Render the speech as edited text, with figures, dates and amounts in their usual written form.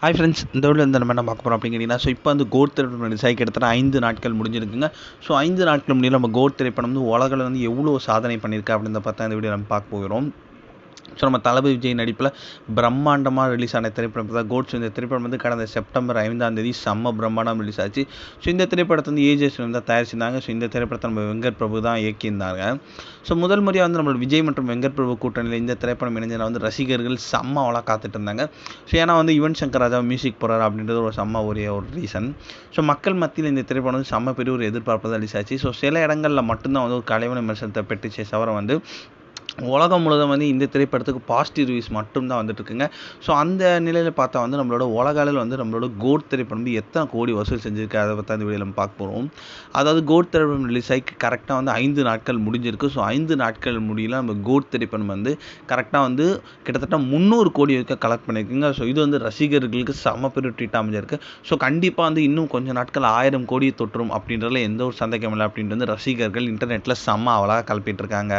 Hi friends, இந்த வீடியோவில் இந்த நம்ம என்ன பார்க்க போகிறோம் அப்படிங்கிறீங்கன்னா, இப்போ வந்து கோட் திரைப்படம் ரிலீஸ் ஆகி கிட்டத்தட்ட 5 நாட்கள் முடிஞ்சிருக்குங்க. 5 நாட்கள் முடியல நம்ம கோட் திரைப்படம் வந்து உலகில் வந்து எவ்வளோ சாதனை பண்ணியிருக்கு அப்படின்றத பார்த்தா இந்த வீடியோ நம்ம பார்க்க போகிறோம். நம்ம தளபதி விஜய் நடிப்பில் பிரம்மாண்டமாக ரிலீஸ் ஆன திரைப்படம் தான் கோட்ஸ். இந்த திரைப்படம் வந்து கடந்த செப்டம்பர் 5 செம்ம பிரம்மாண்டம் ரிலீஸ் ஆச்சு. இந்த திரைப்படத்தை வந்து ஏஜஸ் வந்து தயாரிச்சிருந்தாங்க. இந்த திரைப்படத்தை நம்ம வெங்கட் பிரபு தான் இயக்கியிருந்தாங்க. முதல் முறையாக வந்து நம்ம விஜய் மற்றும் வெங்கட் பிரபு கூட்டணியில் இந்த திரைப்படம் இணைஞ்சதில் வந்து ரசிகர்கள் செம்ம அவளாக காத்துட்டு இருந்தாங்க. ஏன்னா வந்து யுவன் சங்கர் ராஜா மியூசிக் போகிறார் அப்படின்றது ஒரு செம்ம ஒரு ரீசன். மக்கள் மத்தியில் இந்த திரைப்படம் வந்து செம்ம பெரிய ஒரு எதிர்பார்ப்பு தான் ரிலீஸ் ஆச்சு. சில இடங்களில் மட்டும்தான் வந்து ஒரு கலைவன விமர்சனத்தை பெற்றுச்சே தவிர வந்து உலகம் முழுவதும் வந்து இந்த திரைப்படத்துக்கு பாசிட்டிவ் ரிவ்யூஸ் மட்டும்தான் வந்துட்டுருக்குங்க. அந்த நிலையில் பார்த்தா வந்து நம்மளோட உலக அளவில் வந்து நம்மளோட கோட் திரைப்படம் வந்து எத்தனை கோடி வசூல் செஞ்சுருக்கு அதை பற்றி அந்த வீடியோ நம்ம பார்க்க போகிறோம். அதாவது கோட் திரைப்படம் ரிலீஸ் ஆகி கரெக்டாக வந்து 5 நாட்கள் முடிஞ்சிருக்கு. 5 நாட்கள் முடியல நம்ம கோட் திரைப்படம் வந்து கரெக்டாக வந்து கிட்டத்தட்ட 300 கோடி வரைக்கும் கலெக்ட் பண்ணியிருக்குங்க. இது வந்து ரசிகர்களுக்கு செம பெரிய ட்ரீட் அமைஞ்சிருக்கு. கண்டிப்பாக வந்து இன்னும் கொஞ்சம் நாட்கள் 1000 கோடி தொற்றும் அப்படின்றதுல எந்த ஒரு சந்தேகம் இல்லை அப்படின்ட்டு வந்து ரசிகர்கள் இன்டர்நெட்டில் செம்ம அவளாக கிளப்பிட்டு இருக்காங்க.